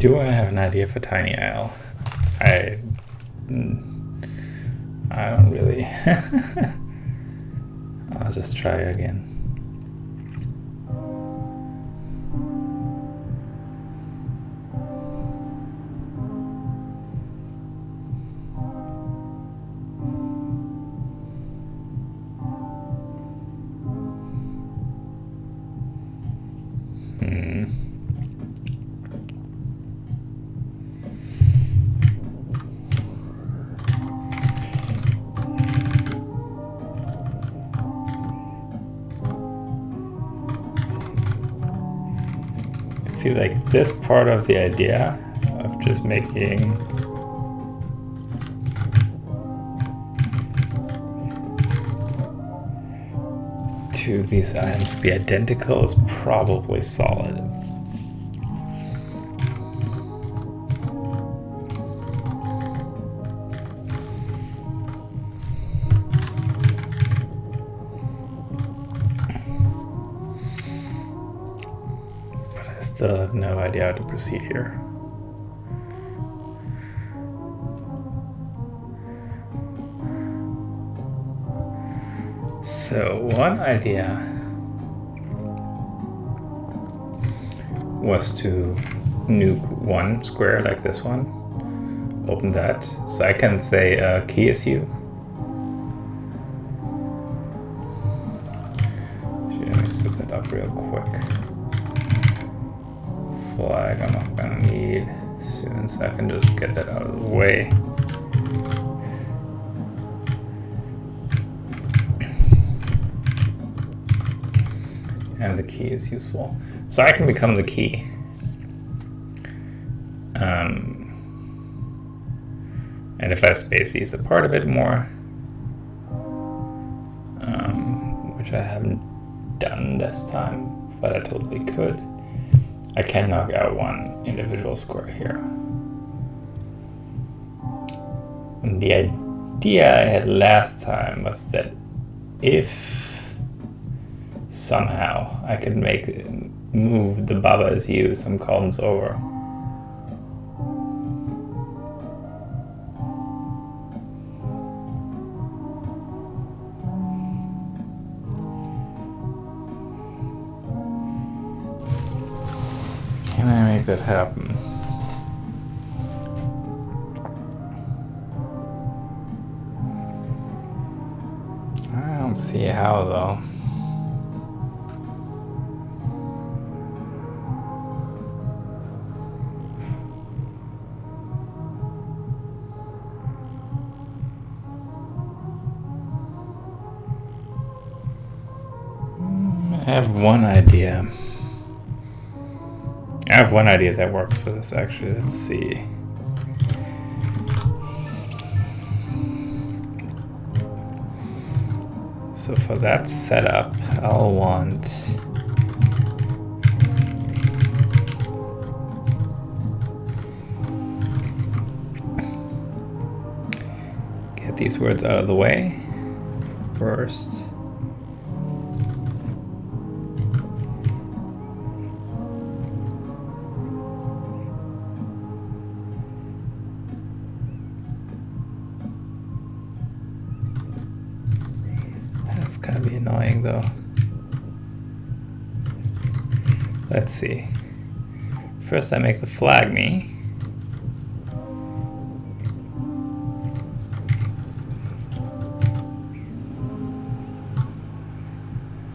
Do I have an idea for tiny isle? I don't really. I'll just try again. I feel like this part of the idea of just making two of these items be identical is probably solid. Still have no idea how to proceed here. So one idea was to nuke one square like this one, open that, so I can say key is you. Let me set that up real quick. Flag I'm not gonna need soon, so I can just get that out of the way. And the key is useful. So I can become the key. And if I space these apart a bit more, which I haven't done this time, but I totally could, I can knock out one individual square here. And the idea I had last time was that if somehow I could move the BaBa as you some columns over, can I make that happen? I don't see how though. I have one idea. I have one idea that works for this actually. Let's see. So for that setup, I'll want get these words out of the way first. That's gonna be annoying though. Let's see. First I make the flag me.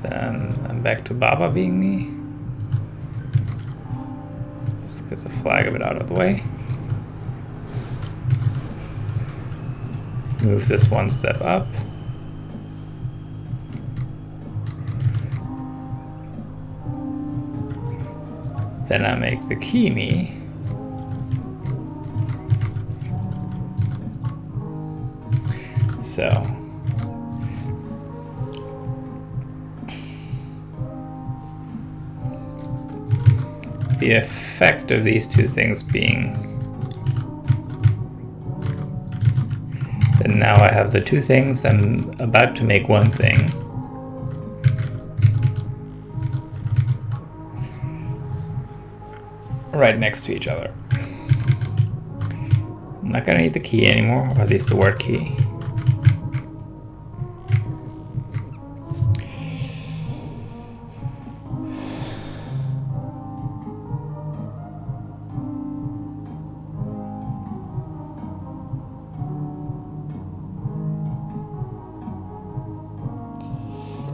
Then I'm back to BaBa being me. Let's get the flag a bit out of the way. Move this one step up. Then I make the key me. So the effect of these two things being that now I have the two things I'm about to make one thing. Right next to each other. not gonna need the key anymore, or at least the word key.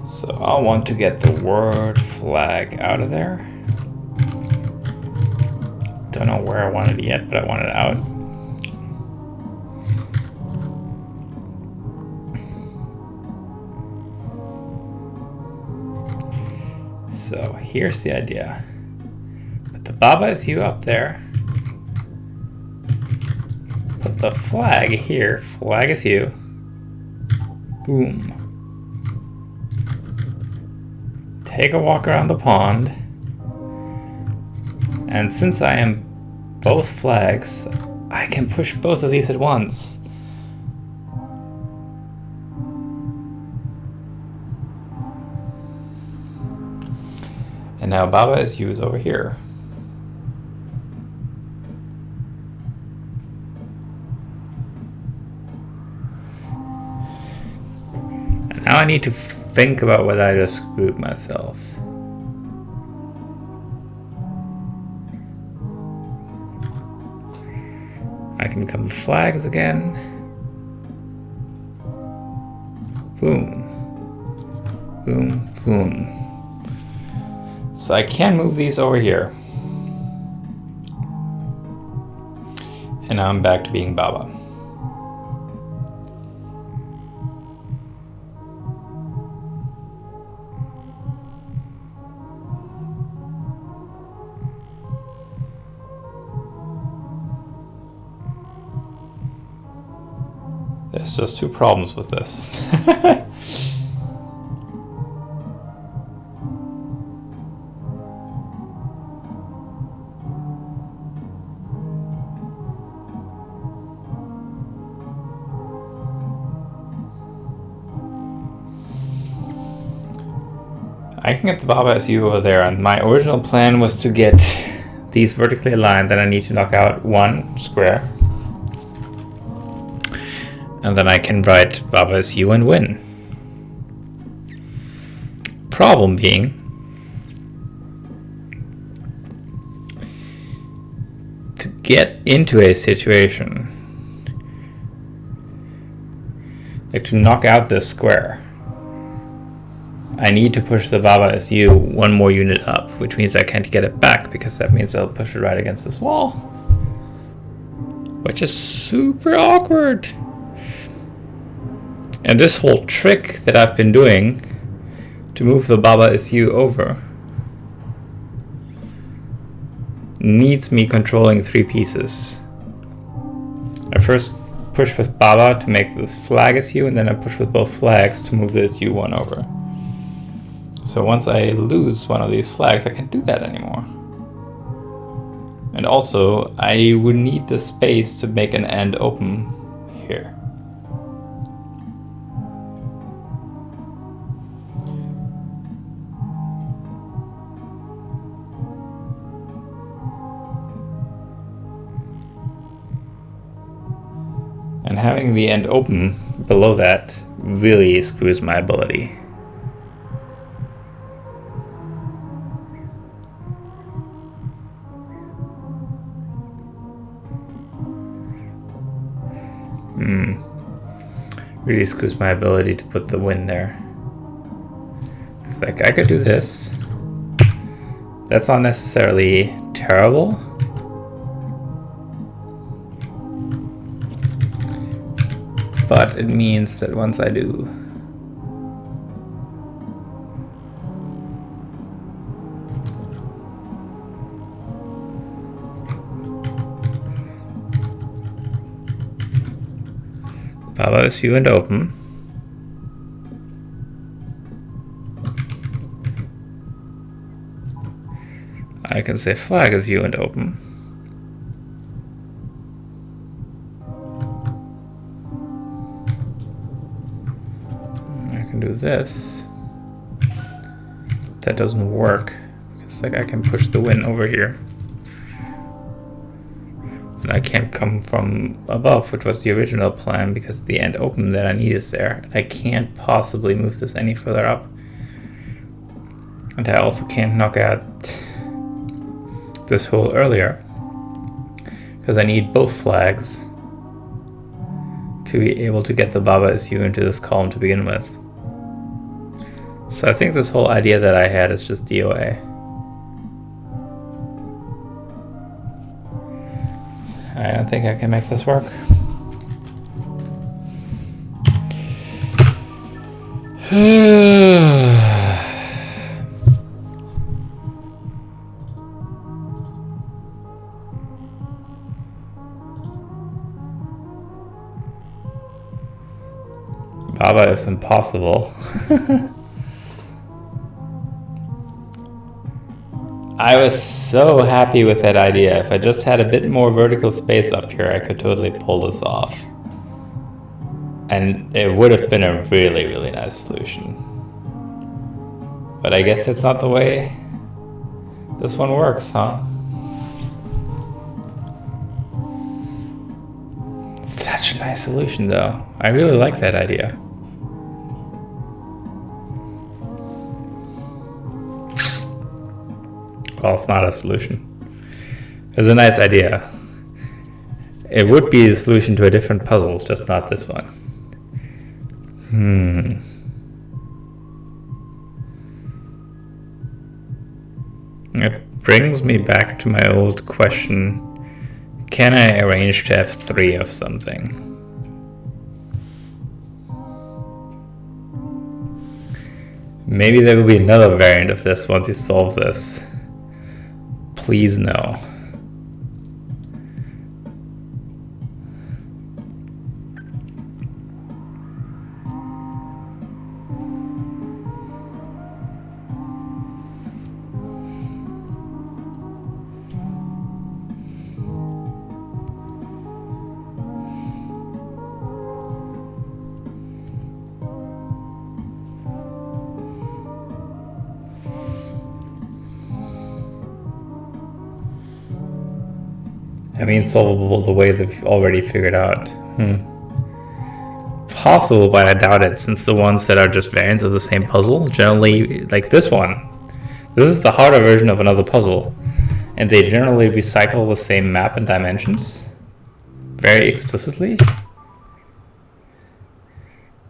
So I'll want to get the word flag out of there. Don't know where I want it yet, but I want it out. So here's the idea. Put the BaBa is you up there. Put the flag here. Flag is you. Boom. Take a walk around the pond. And since I am both flags, I can push both of these at once. And now BaBa is you is over here. And now I need to think about whether I just screwed myself. I can become the flags again. Boom. Boom, boom. So I can move these over here. And now I'm back to being BaBa. There's just two problems with this. I can get the BaBa SU over there, and my original plan was to get these vertically aligned, then I need to knock out one square. And then I can write BaBa SU and win. Problem being, to get into a situation, like to knock out this square, I need to push the BaBa SU one more unit up, which means I can't get it back because that means I'll push it right against this wall, which is super awkward. And this whole trick that I've been doing to move the BaBa SU over needs me controlling three pieces. I first push with BaBa to make this flag SU, and then I push with both flags to move the SU one over. So once I lose one of these flags, I can't do that anymore. And also, I would need the space to make an end open here. And having the end open below that really screws my ability. Really screws my ability to put the win there. It's like I could do this. That's not necessarily terrible. But it means that once I do BaBa SU and open, I can say flag SU and open. I can do this. That doesn't work because like I can push the win over here. I can't come from above, which was the original plan, because the end open that I need is there. I can't possibly move this any further up. And I also can't knock out this hole earlier, because I need both flags to be able to get the BaBa SU into this column to begin with. So I think this whole idea that I had is just DOA. I don't think I can make this work. BaBa is impossible. I was so happy with that idea. If I just had a bit more vertical space up here, I could totally pull this off. And it would have been a really, really nice solution. But I guess that's not the way this one works, huh? Such a nice solution, though. I really like that idea. Well, it's not a solution. It's a nice idea. It would be the solution to a different puzzle, just not this one. It brings me back to my old question. Can I arrange to have 3 of something? Maybe there will be another variant of this once you solve this. Please no. I mean, solvable the way they've already figured out. Possible, but I doubt it, since the ones that are just variants of the same puzzle, generally, like this one, this is the harder version of another puzzle, and they generally recycle the same map and dimensions very explicitly.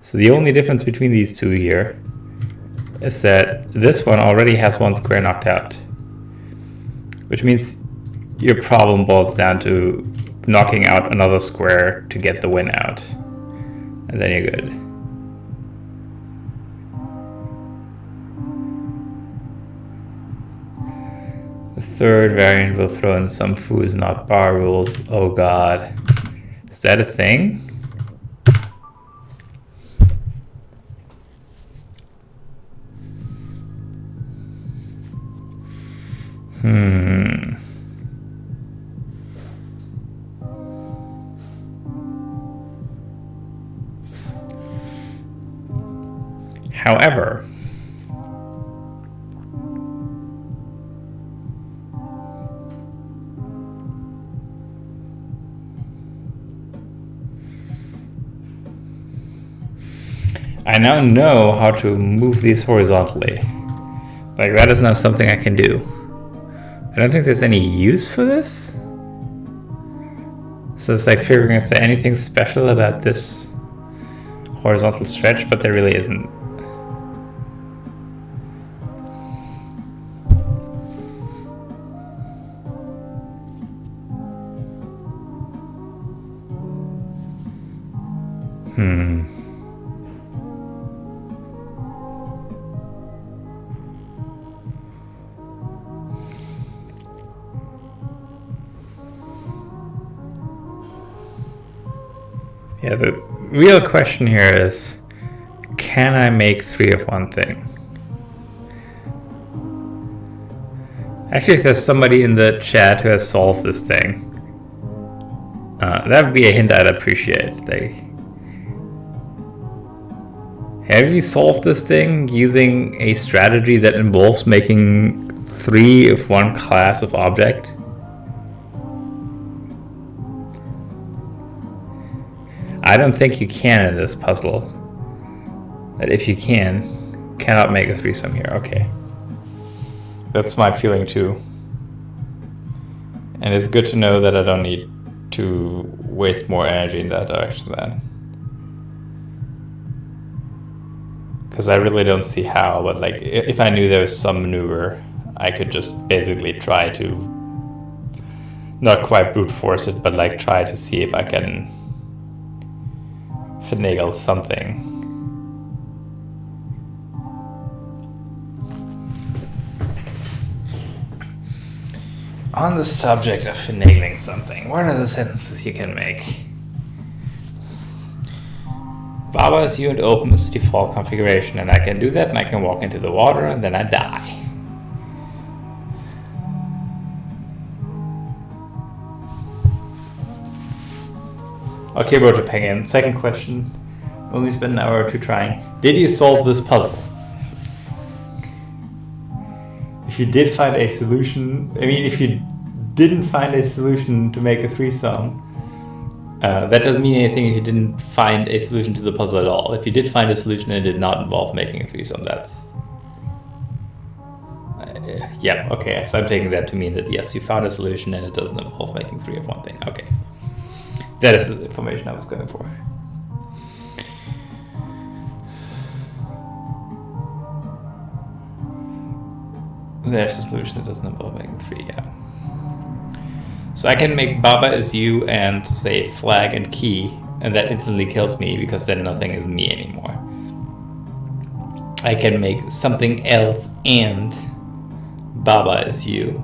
So the only difference between these two here is that this one already has one square knocked out, which means your problem boils down to knocking out another square to get the win out, and then you're good. The third variant will throw in some foos not bar rules. Oh god. Is that a thing? However, I now know how to move these horizontally. Like, that is now something I can do. I don't think there's any use for this. So it's like figuring, is there anything special about this horizontal stretch? But there really isn't. Yeah, the real question here is, can I make 3 of one thing? Actually, if there's somebody in the chat who has solved this thing, that would be a hint I'd appreciate. Have you solved this thing using a strategy that involves making 3 of one class of object? I don't think you can in this puzzle. But if you cannot make a threesome here. Okay. That's my feeling too. And it's good to know that I don't need to waste more energy in that direction then. Because I really don't see how, but like if I knew there was some maneuver, I could just basically try to not quite brute force it, but like try to see if I can finagle something. On the subject of finagling something, what are the sentences you can make? BaBa is you and open is the default configuration, and I can do that, and I can walk into the water, and then I die. Okay, Rotopenguin, second question. Only spent an hour or two trying. Did you solve this puzzle? If you did find a solution, if you didn't find a solution to make a threesome, that doesn't mean anything if you didn't find a solution to the puzzle at all. If you did find a solution and it did not involve making a threesome, that's... yeah, okay, so I'm taking that to mean that yes, you found a solution and it doesn't involve making three of one thing. Okay. That is the information I was going for. There's a solution that doesn't involve making three, yeah. So I can make BaBa is you and say flag and key, and that instantly kills me because then nothing is me anymore. I can make something else and BaBa is you.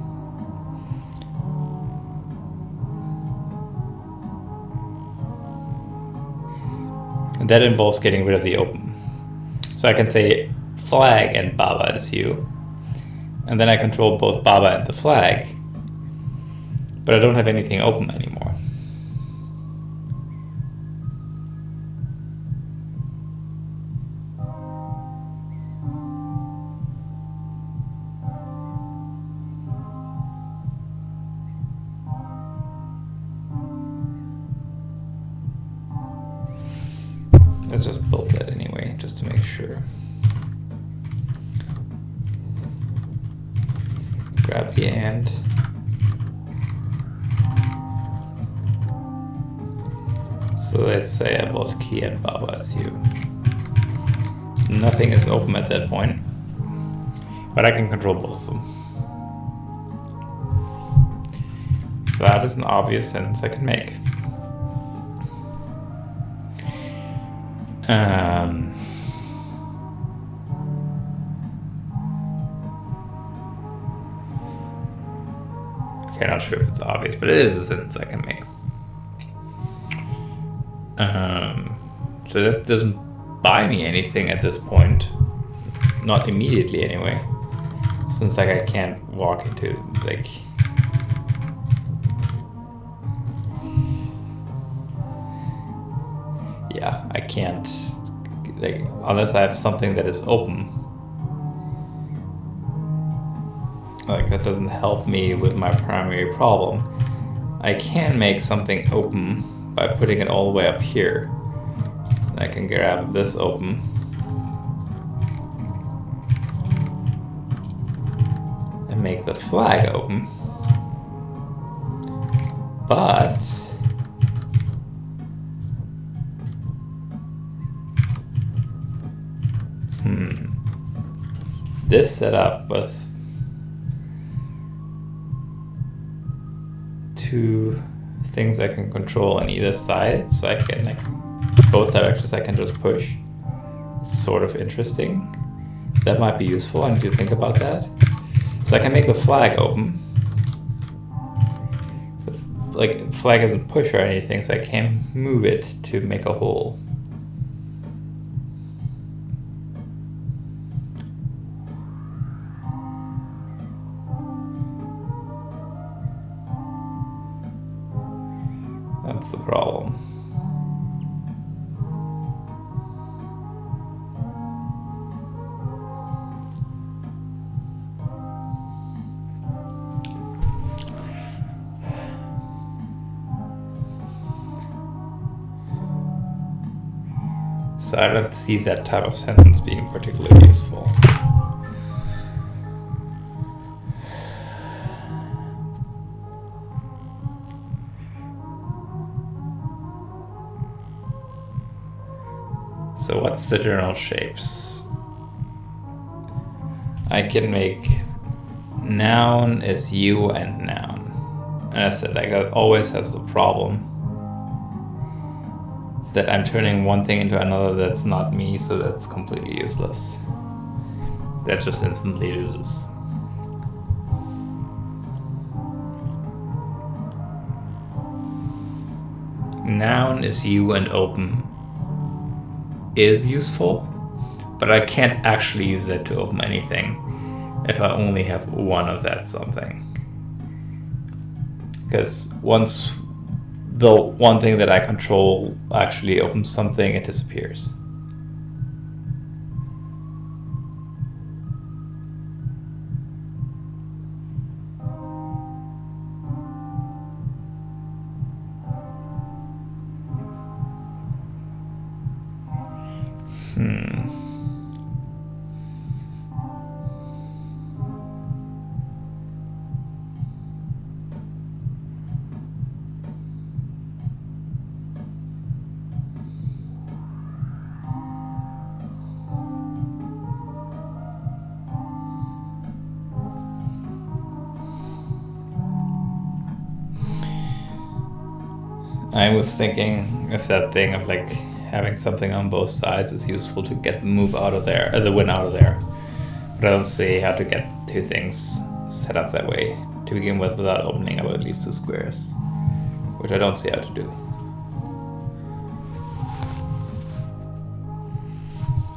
And that involves getting rid of the open. So I can say flag and BaBa is you. And then I control both BaBa and the flag. But I don't have anything open anymore. Let's just build that anyway, just to make sure. Grab the and. So let's say I bought key and BaBa as you. Nothing is open at that point, but I can control both of them. That is an obvious sentence I can make. Okay, not sure if it's obvious, but it is a sentence I can make. So that doesn't buy me anything at this point. Not immediately anyway. Since like I can't walk into like... Yeah, I can't, like, unless I have something that is open. Like, that doesn't help me with my primary problem. I can make something open by putting it all the way up here. I can grab this open. And make the flag open. But... this setup with two things I can control on either side, so I can, like, both directions I can just push. Sort of interesting. That might be useful. I need to think about that. So I can make the flag open. Like, flag isn't push or anything, so I can move it to make a hole. That's the problem. So I don't see that type of sentence being particularly useful. So what's the general shapes? I can make noun is you and noun. And I said, like, that always has the problem that I'm turning one thing into another that's not me, so that's completely useless. That just instantly loses. Noun is you and open is useful, but I can't actually use that to open anything if I only have one of that something. Because once the one thing that I control actually opens something, it disappears. I was thinking if that thing of like having something on both sides is useful to get the move out of there, or the win out of there. But I don't see how to get two things set up that way to begin with without opening up at least two squares, which I don't see how to do.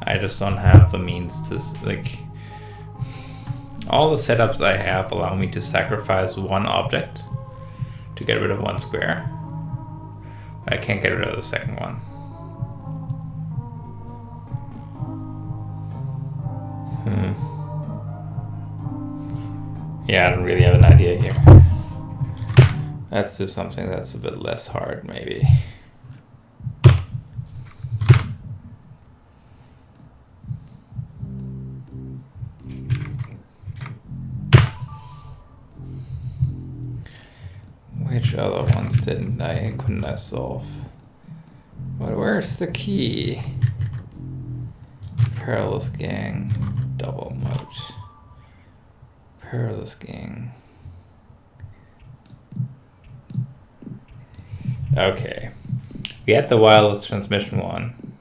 I just don't have the means to, like, all the setups I have allow me to sacrifice one object to get rid of one square. I can't get rid of the second one. Yeah, I don't really have an idea here. Let's do something that's a bit less hard, maybe. Which other ones couldn't I solve? But where's the key? Perilous gang, double moat. Perilous gang. Okay. We had the wireless transmission one.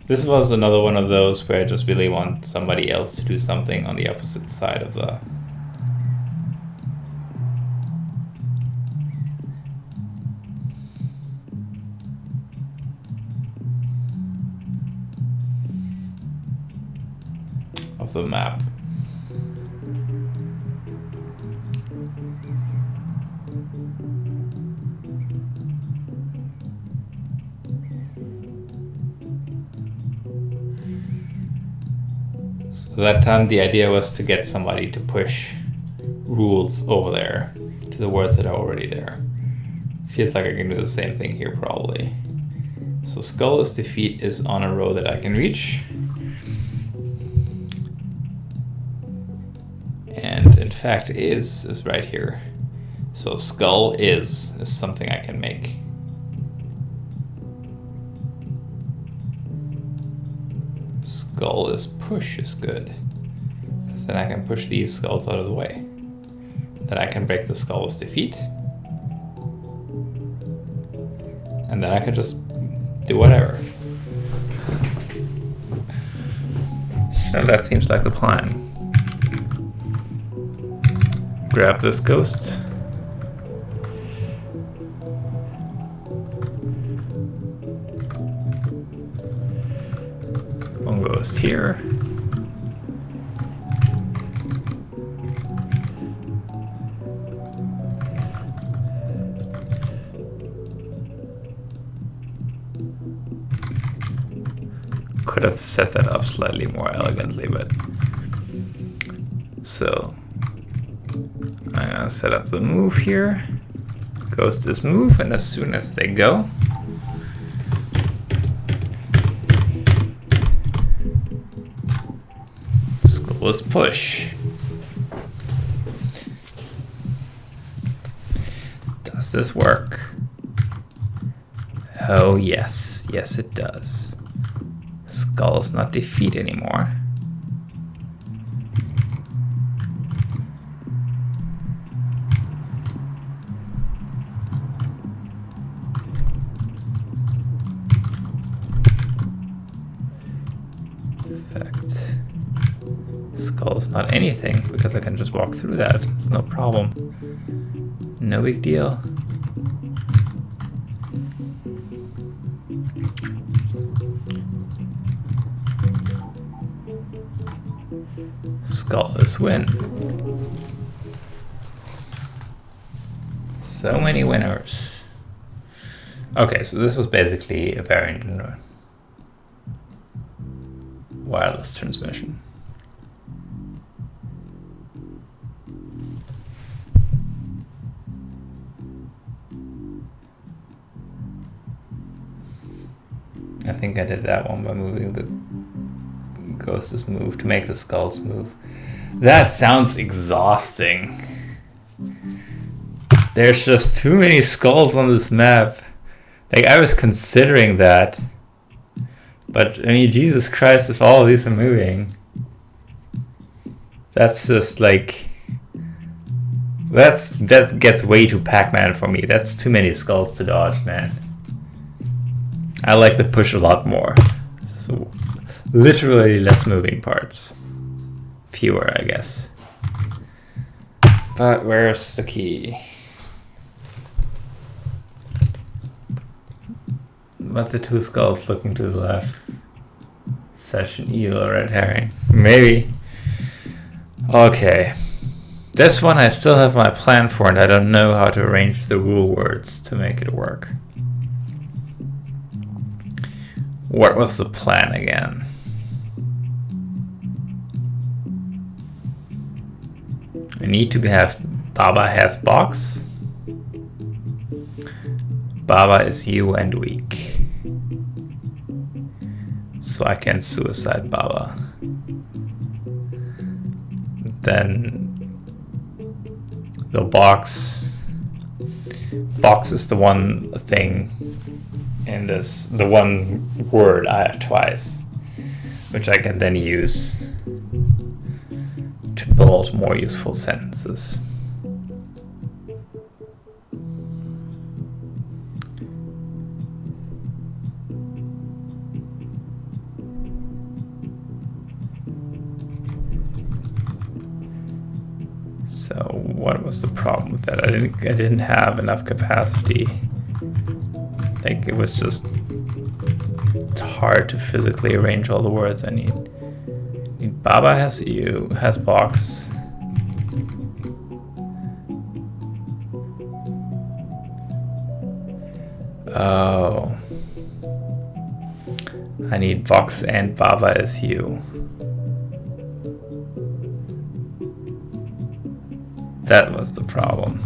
This was another one of those where I just really want somebody else to do something on the opposite side of the map. So that time the idea was to get somebody to push rules over there to the words that are already there. Feels like I can do the same thing here probably. So skull is defeat is on a row that I can reach. And in fact is right here. So skull is something I can make. Skull is push is good. Because then I can push these skulls out of the way. Then I can break the skull is defeat. And then I can just do whatever. So that seems like the plan. Grab this ghost. One ghost here. Could have set that up slightly more elegantly, but so I'm gonna set up the move here. Ghost is move, and as soon as they go, was push. Does this work? Oh yes, yes it does. Skull is not defeat anymore. Skull is not anything because I can just walk through that. It's no problem. No big deal. Skull is win. So many winners. Okay, so this was basically a variant in a wireless transmission. I think I did that one by moving the ghosts move to make the skulls move. That sounds exhausting. There's just too many skulls on this map. Like, I was considering that. But, I mean, Jesus Christ, if all of these are moving, that's just like... That gets way too Pac-Man for me. That's too many skulls to dodge, man. I like the push a lot more. So, literally less moving parts. Fewer, I guess. But where's the key? But the two skulls looking to the left. Such an evil red herring. Maybe. Okay. This one I still have my plan for, and I don't know how to arrange the rule words to make it work. What was the plan again? I need to have BaBa has box. BaBa is you and weak. So I can suicide BaBa. Then the box is the one thing in this, the one word I have twice, which I can then use to build more useful sentences. So what was the problem with that? I didn't have enough capacity. I think it was just hard to physically arrange all the words I need. BaBa has you, has box. Oh. I need box and BaBa is you. That was the problem.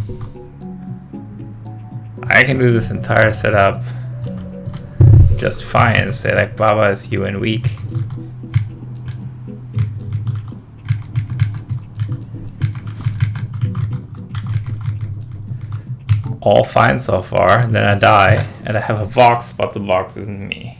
I can do this entire setup just fine and say like BaBa is you and weak. All fine so far, and then I die and I have a box, but the box isn't me.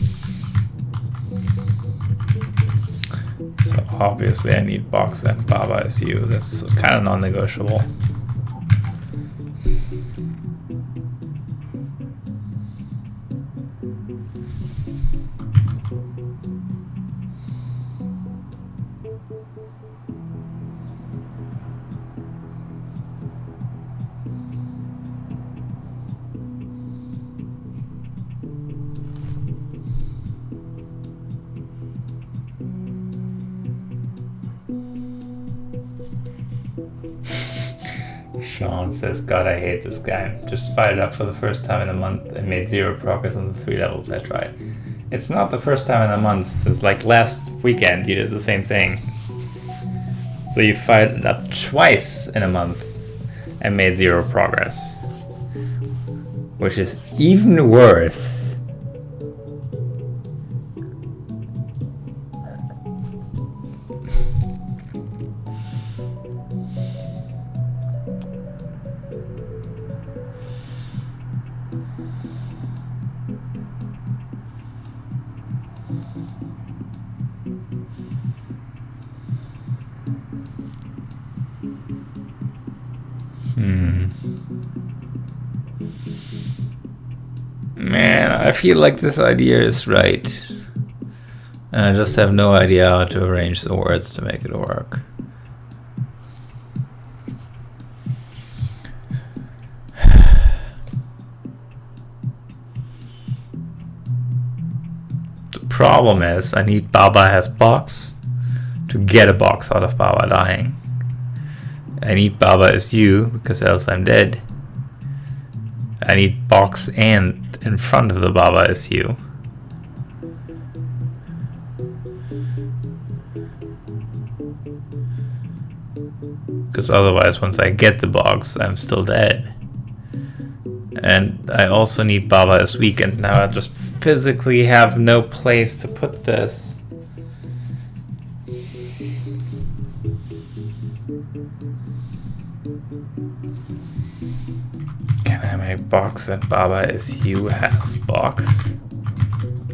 So obviously I need box and BaBa is you. That's kind of non-negotiable. Sean says, God, I hate this guy. Just fired up for the first time in a month and made 0 progress on the 3 levels I tried. It's not the first time in a month. It's like last weekend you did the same thing. So you fired up twice in a month and made 0 progress. Which is even worse. Man, I feel like this idea is right. And I just have no idea how to arrange the words to make it work. The problem is I need BaBa has box to get a box out of BaBa dying. I need BaBa is you because else I'm dead. I need box and in front of the BaBa is you. Because otherwise once I get the box I'm still dead. And I also need BaBa is weak, and now I just physically have no place to put this. Can I make box and BaBa is you has box?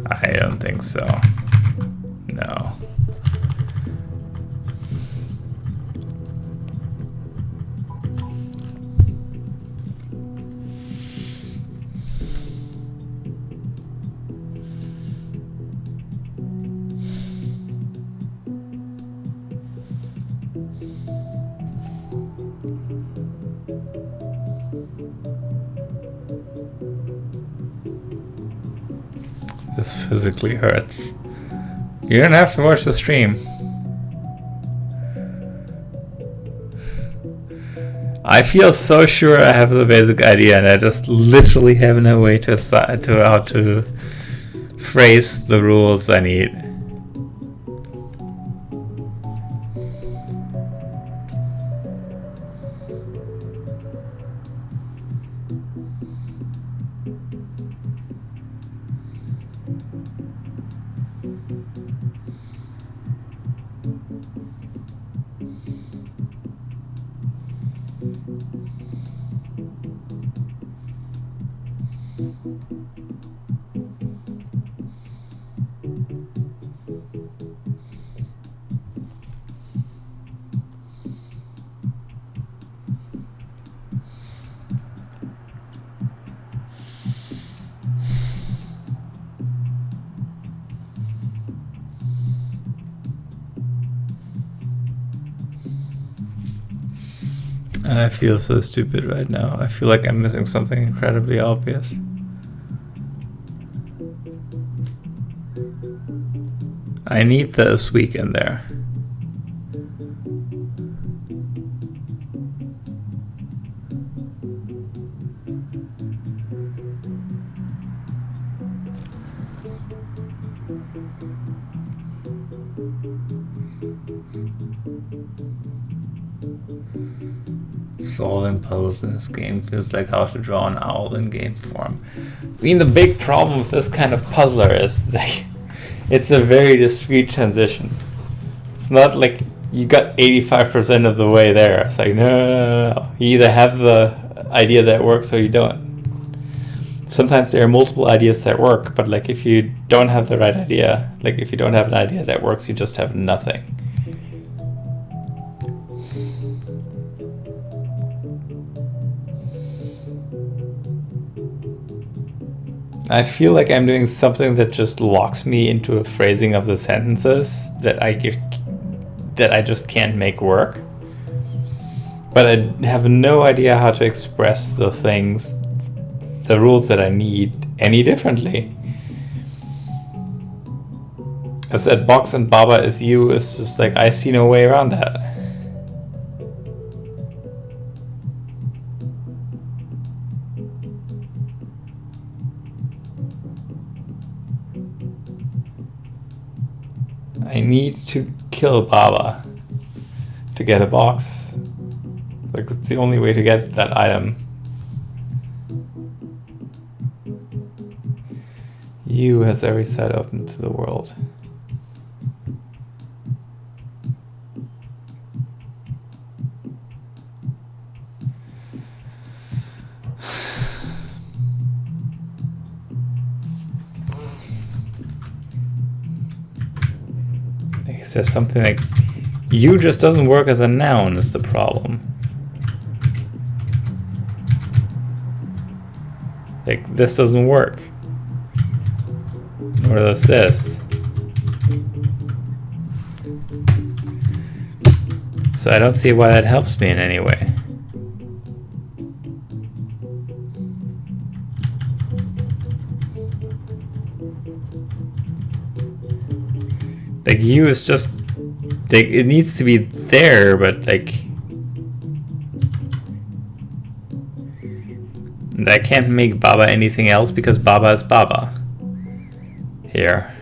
I don't think so. No. This physically hurts. You don't have to watch the stream. I feel so sure I have the basic idea, and I just literally have no way to how to phrase the rules I need. I feel so stupid right now. I feel like I'm missing something incredibly obvious. I need this week in there. Solving puzzles in this game feels like how to draw an owl in game form. I mean, the big problem with this kind of puzzler is that it's a very discrete transition. It's not like you got 85% of the way there. It's like, no. You either have the idea that works or you don't. Sometimes there are multiple ideas that work, but like if you don't have the right idea, like if you don't have an idea that works, you just have nothing. I feel like I'm doing something that just locks me into a phrasing of the sentences that I just can't make work. But I have no idea how to express the things, the rules that I need any differently. I said box and BaBa is you is just like, I see no way around that. I need to kill BaBa to get a box. Like, it's the only way to get that item. You has every side open to the world. It says something like, you just doesn't work as a noun is the problem. Like, this doesn't work. Nor does this. So I don't see why that helps me in any way. Like, you is just, like, it needs to be there, but like, and I can't make BaBa anything else because BaBa is BaBa. Here.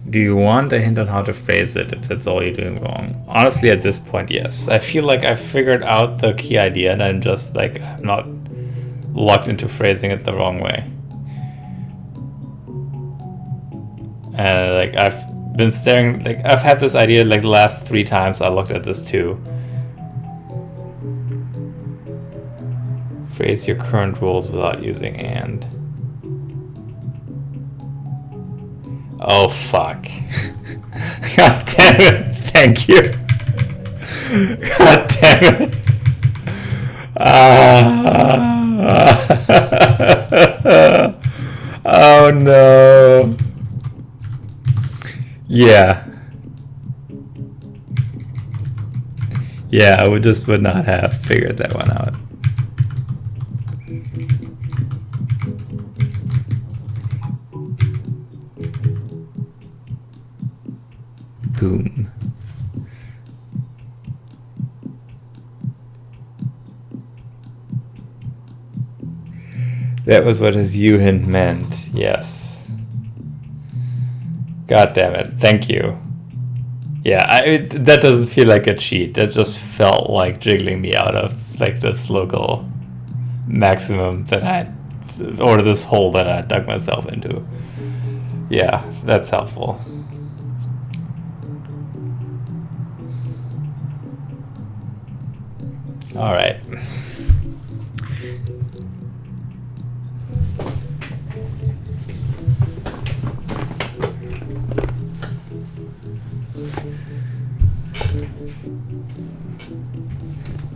Do you want a hint on how to phrase it if that's all you're doing wrong? Honestly, at this point, yes. I feel like I've figured out the key idea and I'm just like, I'm not locked into phrasing it the wrong way. And like, I've been staring, like, I've had this idea like the last 3 times I looked at this too. Phrase your current rules without using and. Oh, fuck. God damn it. Thank you. God damn it. Oh, no. Yeah. Yeah, I would not have figured that one out. Boom. That was what his you hint meant. Yes. God damn it. Thank you. Yeah, that doesn't feel like a cheat. That just felt like jiggling me out of like this local maximum that or this hole that I dug myself into. Yeah, that's helpful. All right.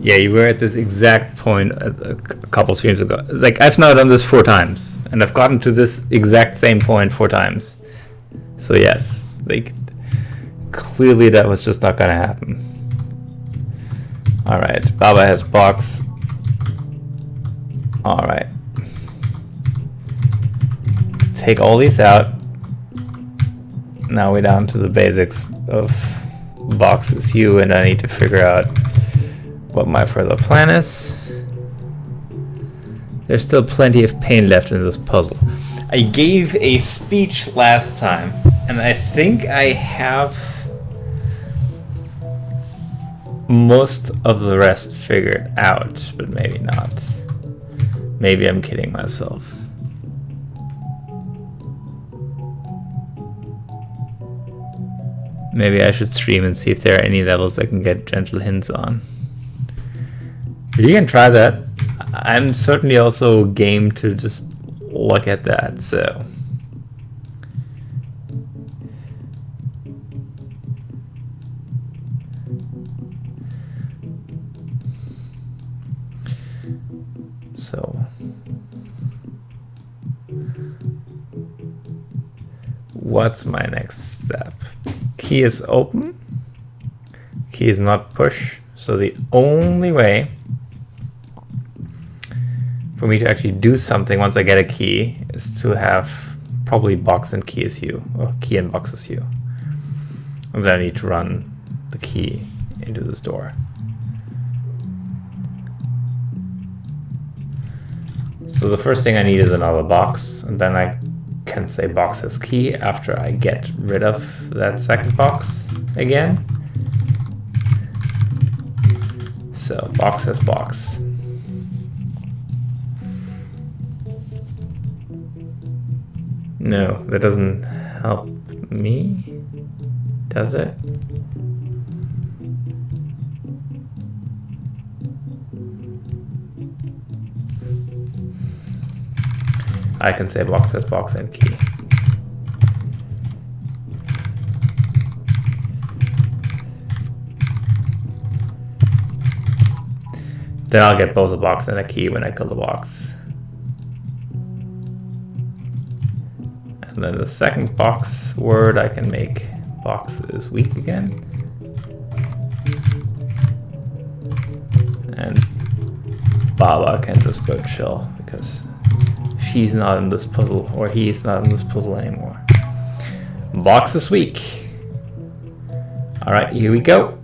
Yeah, you were at this exact point a couple streams ago. Like, I've now done this 4 times, and I've gotten to this exact same point 4 times. So yes, like, clearly that was just not gonna happen. Alright, BaBa has box. Alright. Take all these out. Now we're down to the basics of box is you, and I need to figure out what my further plan is. There's still plenty of pain left in this puzzle. I gave a speech last time, and I think I have most of the rest figured out, but maybe not. Maybe I'm kidding myself. Maybe I should stream and see if there are any levels I can get gentle hints on. You can try that. I'm certainly also game to just look at that, so. What's my next step? Key is open. Key is not push. So the only way for me to actually do something once I get a key is to have probably box and key is you, or key and box is you. And then I need to run the key into this door. So the first thing I need is another box, and then I can say box has key after I get rid of that second box again. So box has box. No, that doesn't help me, does it? I can say box has box and key. Then I'll get both a box and a key when I kill the box. And then the second box word I can make box is weak again. And BaBa can just go chill because she's not in this puzzle, or he's not in this puzzle anymore. Box is weak. All right, here we go.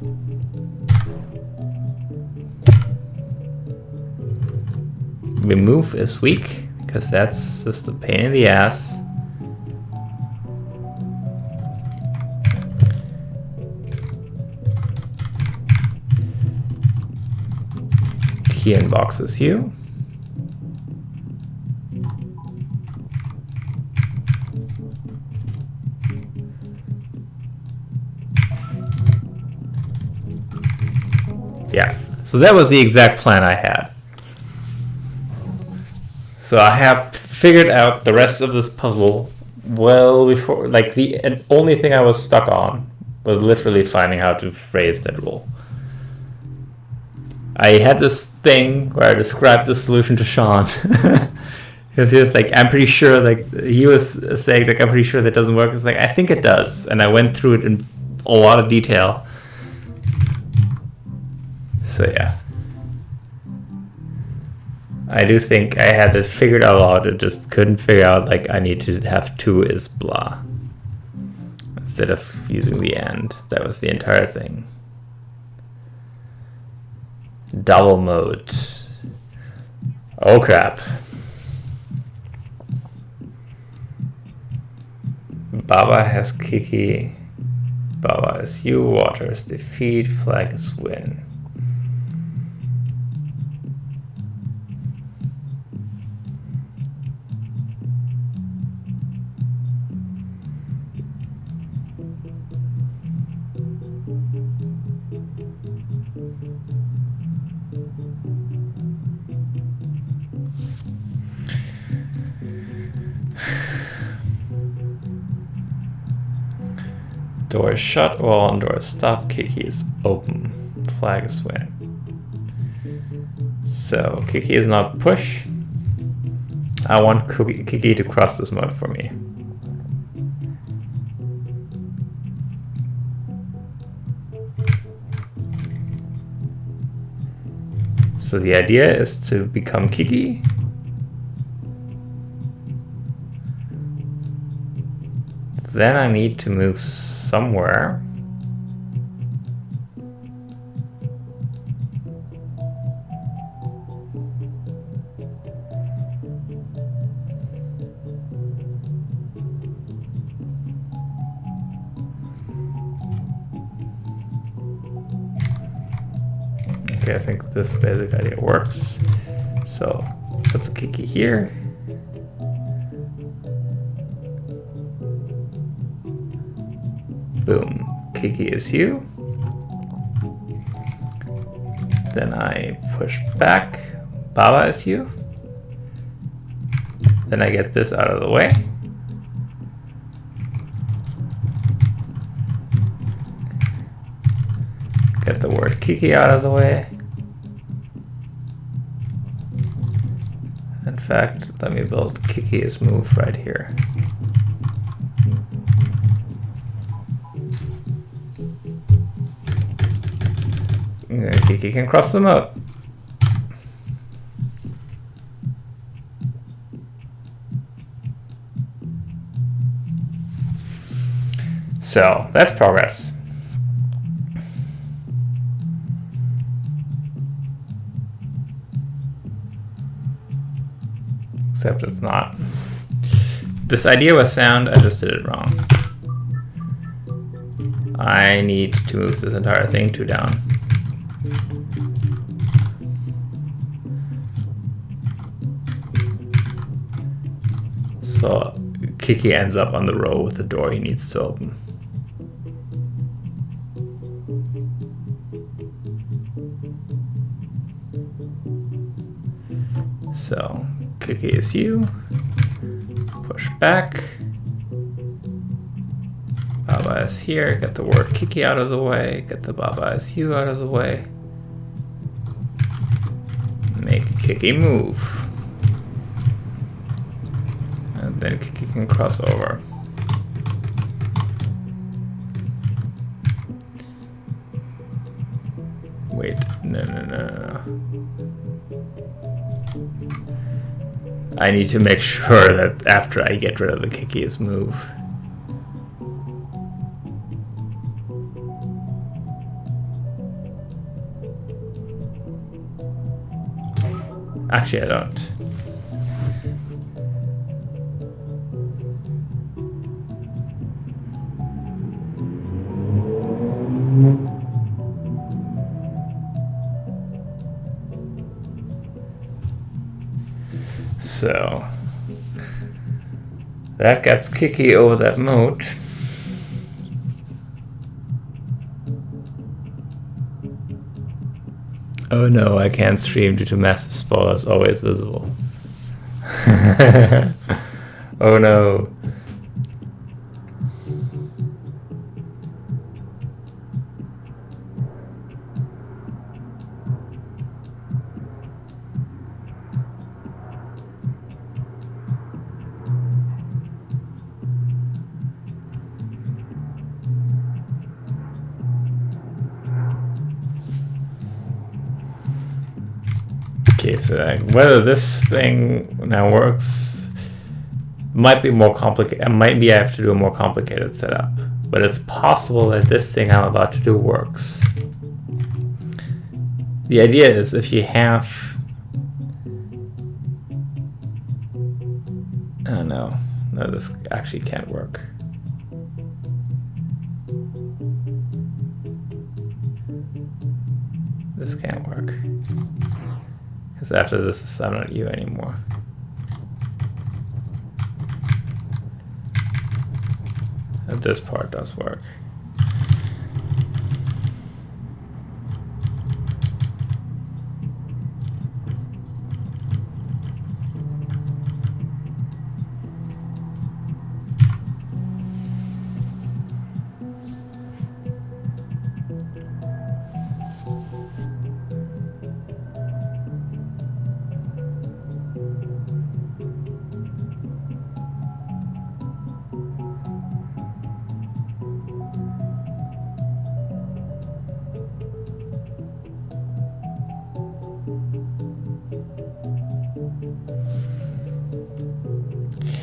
Remove is weak because that's just a pain in the ass. Key in box is you. Yeah, so that was the exact plan I had. So I have figured out the rest of this puzzle well before, like the only thing I was stuck on was literally finding how to phrase that rule. I had this thing where I described the solution to Sean. Because he was like, I'm pretty sure, like, he was saying, like, I'm pretty sure that doesn't work. It's like, I think it does. And I went through it in a lot of detail. So yeah, I do think I had it figured out. I just couldn't figure out, like, I need to have 2 is blah instead of using the and. That was the entire thing. Double mode. Oh crap. BaBa has Kiki. BaBa is you. Water is defeat. Flag is win. Door is shut, wall and door is stopped, Kiki is open, flag is win. So Kiki is not push. I want Kiki to cross this mode for me. So the idea is to become Kiki. Then I need to move somewhere. Okay, I think this basic idea works. So put the Kiki here. Boom, Kiki is you. Then I push back, BaBa is you. Then I get this out of the way. Get the word Kiki out of the way. In fact, let me build Kiki's move right here. Kiki can cross them up. So that's progress. Except it's not. This idea was sound, I just did it wrong. I need to move this entire thing 2 down. So Kiki ends up on the row with the door he needs to open. So Kiki is you. Push back. BaBa is here. Get the word Kiki out of the way. Get the BaBa is you out of the way. Make Kiki move. And then Kiki can cross over. Wait, no. I need to make sure that after I get rid of the Kiki's move. Actually, I don't. So that gets Kiki over that moat. Oh no, I can't stream due to massive spoilers always visible. Oh no. Okay, so whether this thing now works might be more complicated. Maybe I have to do a more complicated setup, but it's possible that this thing I'm about to do works. The idea is if you have... Oh no, this actually can't work. This can't work. Because after this, I'm not you anymore. And this part does work.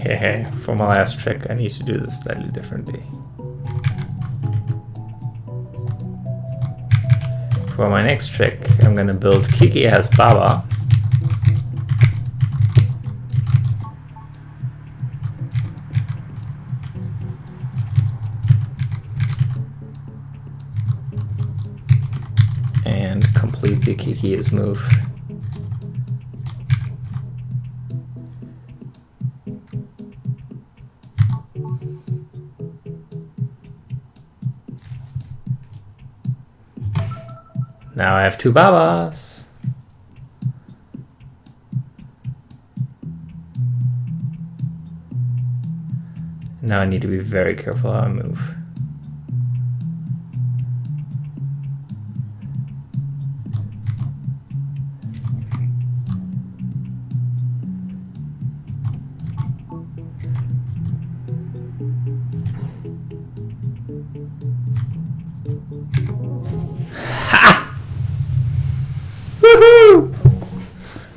Okay, for my last trick, I need to do this slightly differently. For my next trick, I'm gonna build Kiki as BaBa. And complete the Kiki's move. Now I have 2 BaBas. Now I need to be very careful how I move.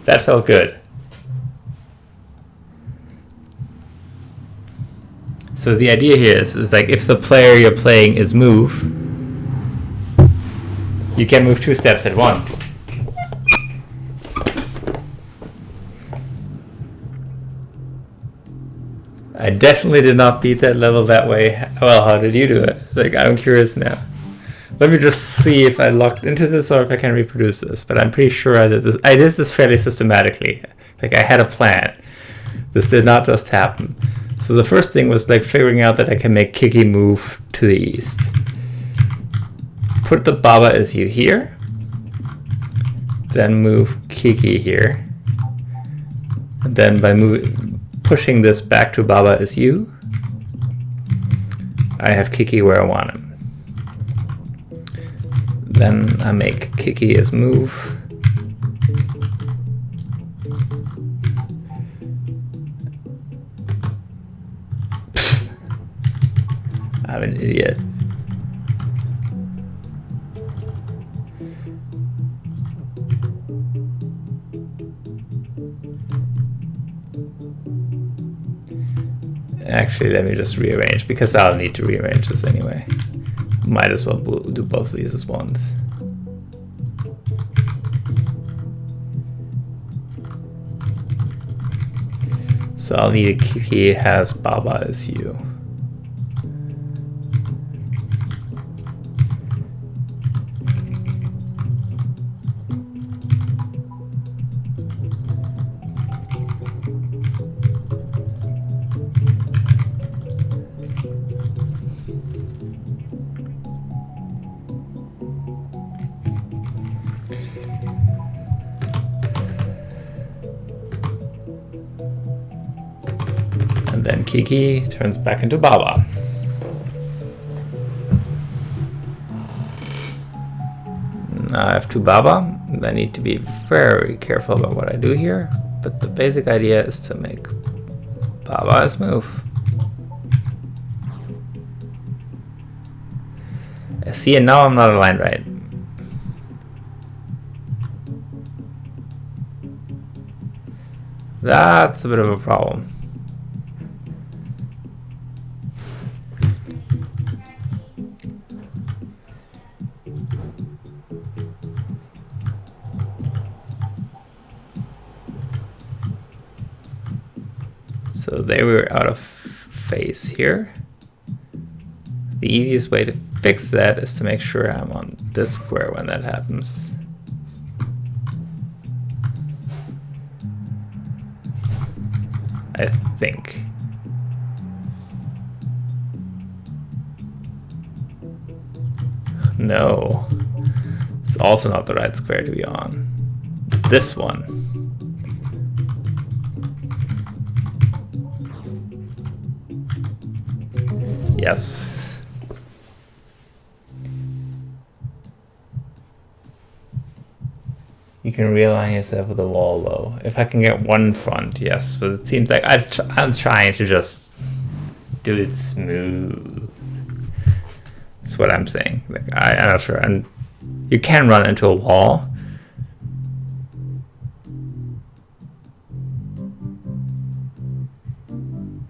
That felt good. So the idea here is like if the player you're playing is move, you can move 2 steps at once. I definitely did not beat that level that way. Well, how did you do it? Like, I'm curious now. Let me just see if I logged into this or if I can reproduce this. But I'm pretty sure I did this. I did this fairly systematically. Like, I had a plan. This did not just happen. So the first thing was like figuring out that I can make Kiki move to the east. Put the BaBa as you here. Then move Kiki here. And then by pushing this back to BaBa as you, I have Kiki where I want him. Then I make Kiki as move. I'm an idiot. Actually, let me just rearrange, because I'll need to rearrange this anyway. Might as well do both of these as once. So I'll need a Kiki has BaBa as you. Then Kiki turns back into BaBa. Now I have two BaBa. I need to be very careful about what I do here, but the basic idea is to make BaBa's move. See, and now I'm not aligned right. That's a bit of a problem. So there we're out of phase here. The easiest way to fix that is to make sure I'm on this square when that happens. I think. No. It's also not the right square to be on. This one. Yes. You can realign yourself with the wall though. If I can get one front, yes. But it seems like I'm trying to just do it smooth. That's what I'm saying. Like I'm not sure. And you can run into a wall.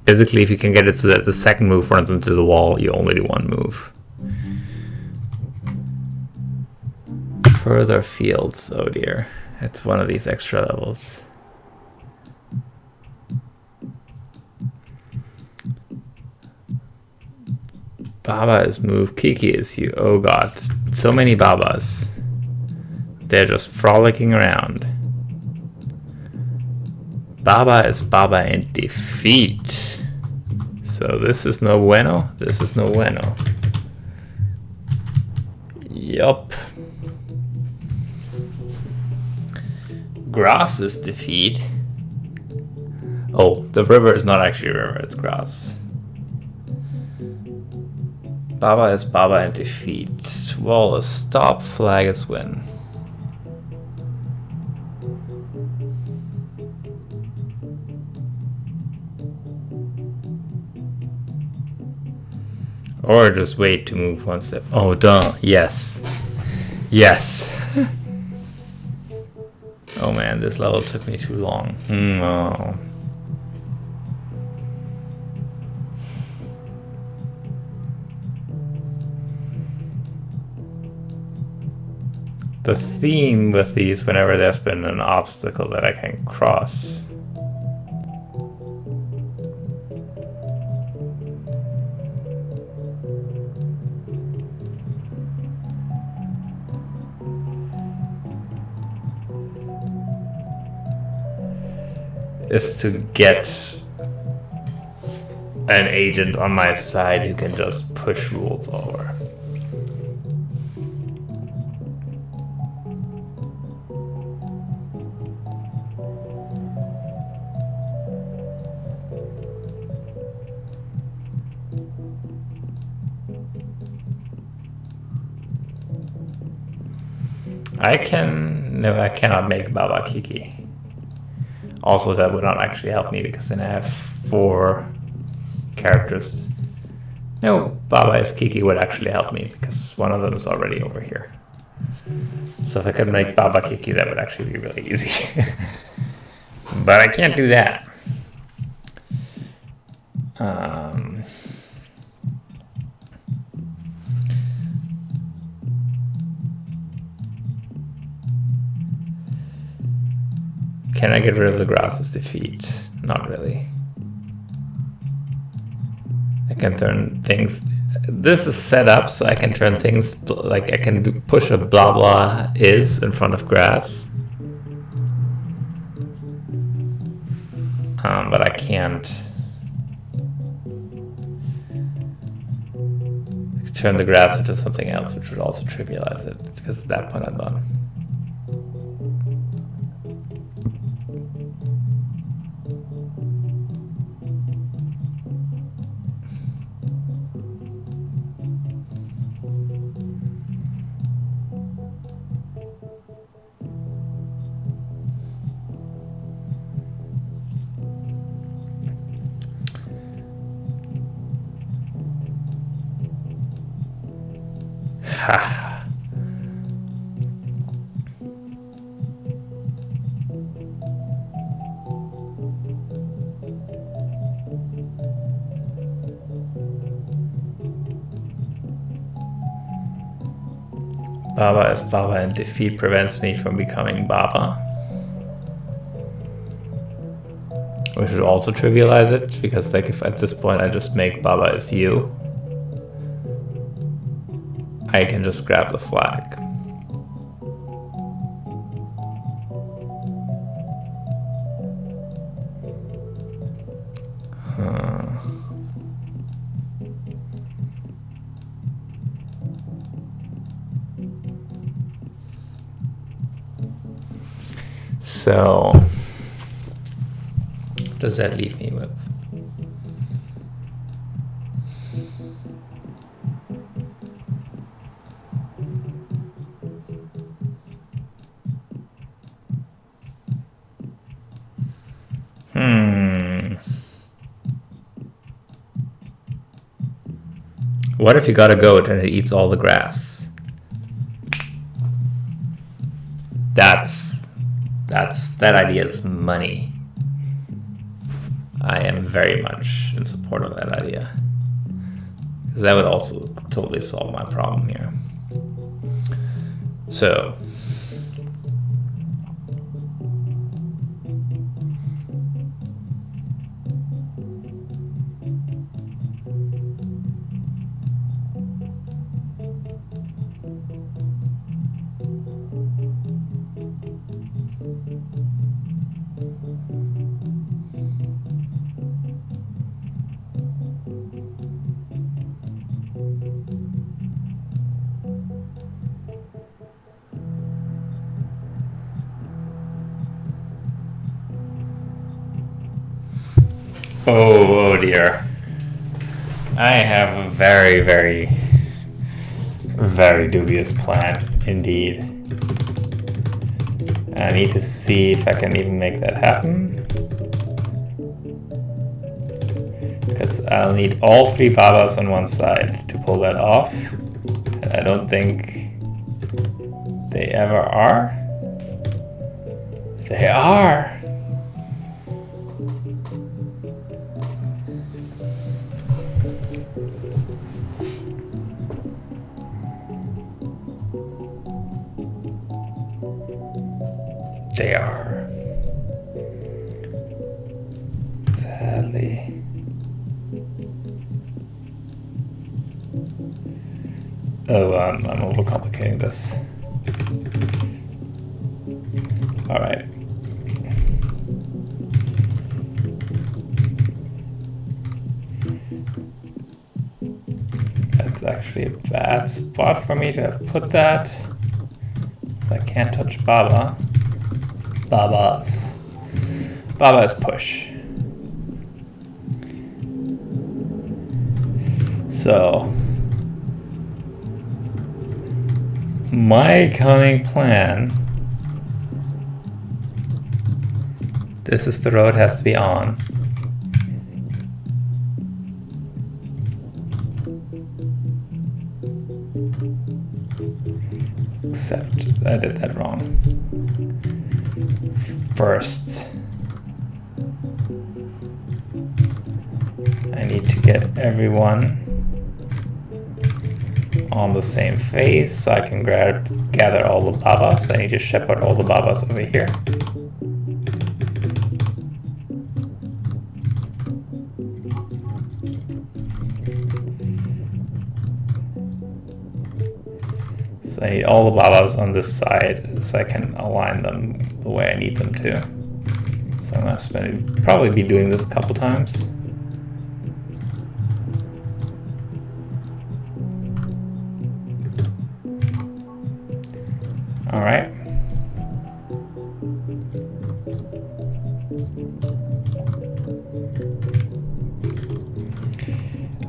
Basically, if you can get it so that the second move runs into the wall, you only do one move. Further fields, oh dear. It's one of these extra levels. BaBa is move, Kiki is you. Oh god, so many BaBas. They're just frolicking around. BaBa is BaBa in defeat. So this is no bueno, this is no bueno. Yup. Grass is defeat. Oh, the river is not actually a river, it's grass. BaBa is BaBa in defeat. Wall is stop, flag is win. Or just wait to move one step. Oh, duh. Yes. Yes. Oh man, this level took me too long. No. The theme with these, whenever there's been an obstacle that I can cross, is to get an agent on my side who can just push rules over. I cannot make BaBa Kiki. Also, that would not actually help me because then I have 4 characters. No, BaBa is Kiki would actually help me because one of them is already over here. So if I could make BaBa Kiki, that would actually be really easy. But I can't do that. Can I get rid of the grass's defeat? Not really. I can turn things. This is set up so I can turn things like I can push a blah blah is in front of grass. But I can't turn the grass into something else, which would also trivialize it because at that point I'm done. BaBa is BaBa and defeat prevents me from becoming BaBa. We should also trivialize it because like if at this point I just make BaBa is you, I can just grab the flag. So, what does that leave me with? What if you got a goat and it eats all the grass? That idea is money. I am very much in support of that idea. Because that would also totally solve my problem here. So. Oh dear. I have a very, very, very dubious plan indeed. I need to see if I can even make that happen. Because I'll need all 3 BaBas on one side to pull that off. And I don't think they ever are. They are! They are. Sadly. Oh, I'm overcomplicating this. Alright. actually a bad spot for me to have put that. So I can't touch BaBa. BaBa is push. So my cunning plan. This is the road has to be on. Except I did that wrong. First, I need to get everyone on the same phase so I can gather all the BaBas. I need to shepherd all the BaBas over here. So I need all the BaBas on this side so I can align them the way I need them to. So I'm going to probably be doing this a couple times. All right.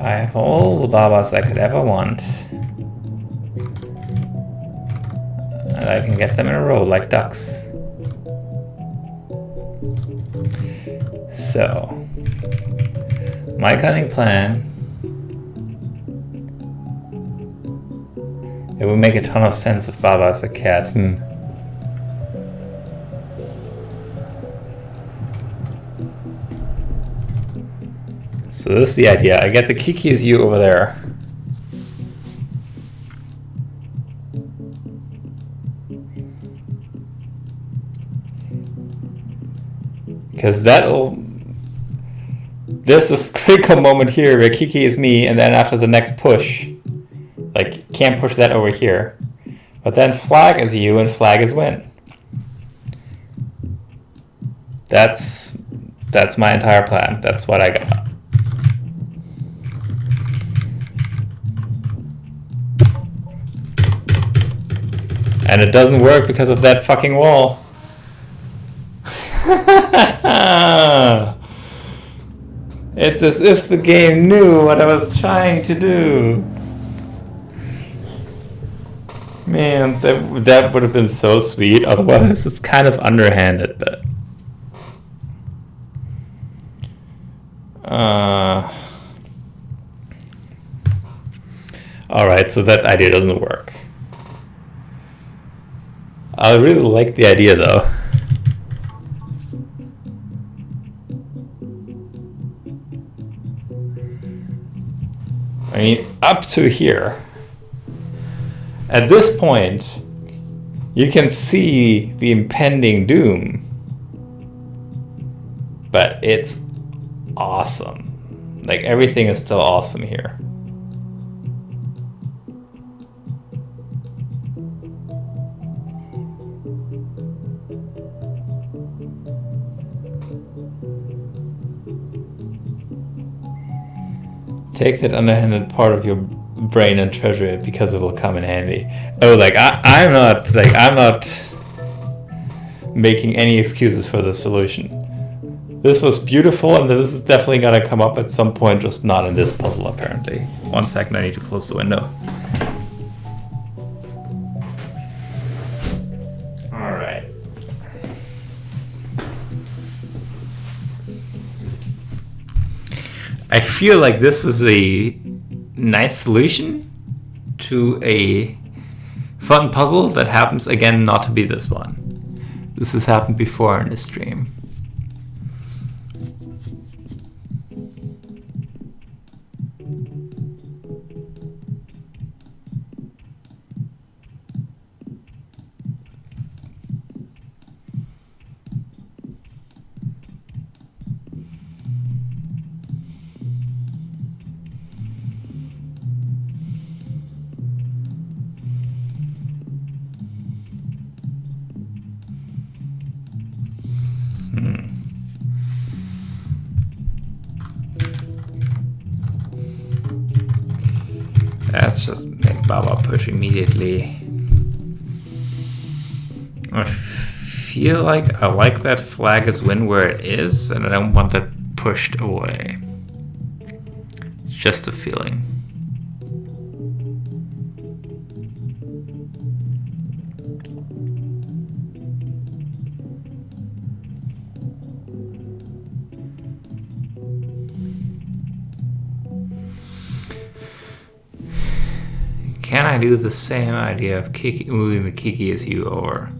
I have all the BaBas I could ever want. And I can get them in a row like ducks. So, my cunning plan. It would make a ton of sense if BaBa is a cat. So this is the idea. I get the Kiki is you over there. Because there's this critical moment here where Kiki is me, and then after the next push, like, can't push that over here. But then flag is you, and flag is win. That's my entire plan. That's what I got. And it doesn't work because of that fucking wall. It's as if the game knew what I was trying to do. Man, that would have been so sweet. Otherwise, it's kind of underhanded, but... Alright, so that idea doesn't work. I really like the idea, though. I mean, up to here. At this point, you can see the impending doom. But it's awesome. Like, everything is still awesome here. Take that underhanded part of your brain and treasure it because it will come in handy. Oh, like I'm not making any excuses for the solution. This was beautiful, and this is definitely gonna come up at some point, just not in this puzzle apparently. 1 second, I need to close the window. Alright. I feel like this was a nice solution to a fun puzzle that happens again not to be this one. This has happened before in this stream. BaBa push immediately. I feel like I like that flag is win where it is, and I don't want that pushed away. It's just a feeling. Can I do the same idea of moving the Kiki as you over?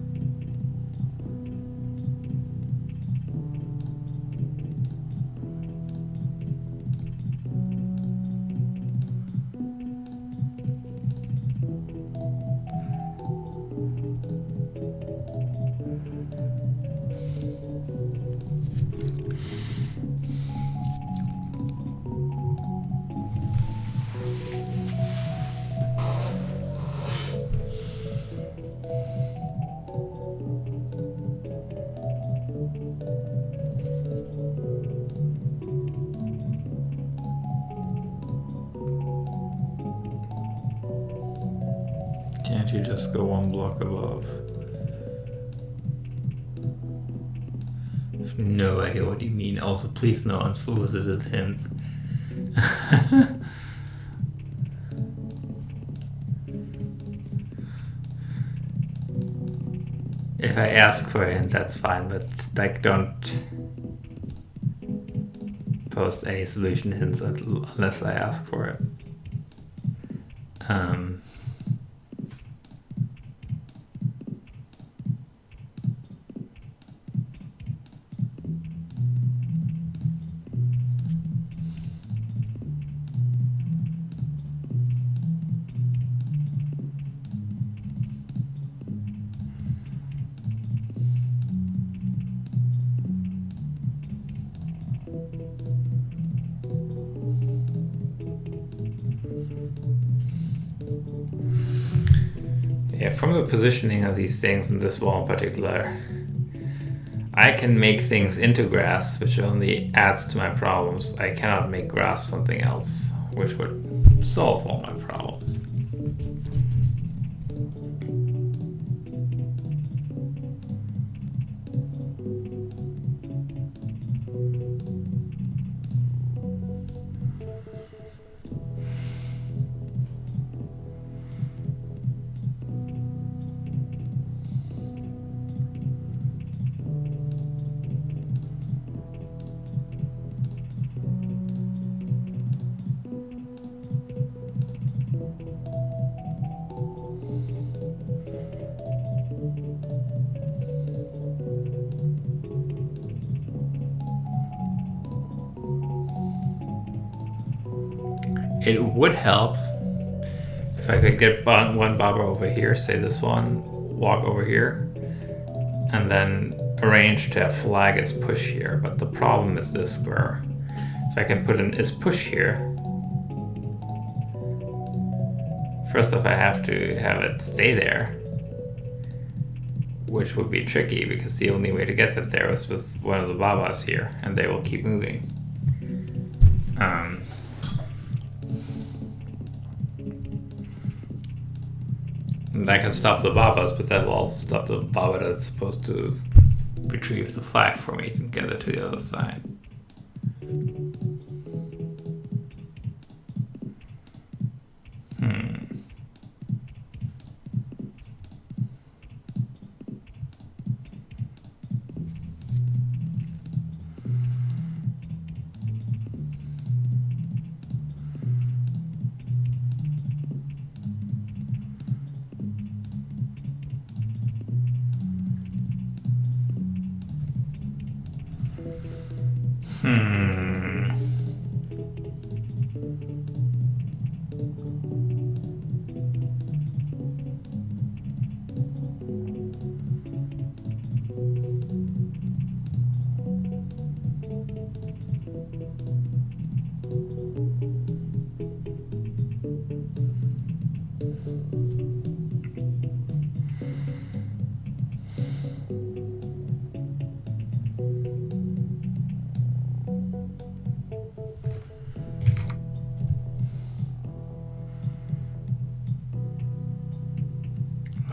Can't you just go one block above? I have no idea what you mean. Also, please no unsolicited hints. If I ask for a hint, that's fine, but like don't post any solution hints unless I ask for it. Yeah, from the positioning of these things in this wall in particular, I can make things into grass, which only adds to my problems. I cannot make grass something else, which would solve all my problems. It would help if I could get one BaBa over here, say this one, walk over here, and then arrange to have flag as push here. But the problem is this square. If I can put an is push here, first off I have to have it stay there, which would be tricky because the only way to get it there was with one of the BaBas here, and they will keep moving. And I can stop the BaBas, but that will also stop the BaBa that's supposed to retrieve the flag for me and get it to the other side.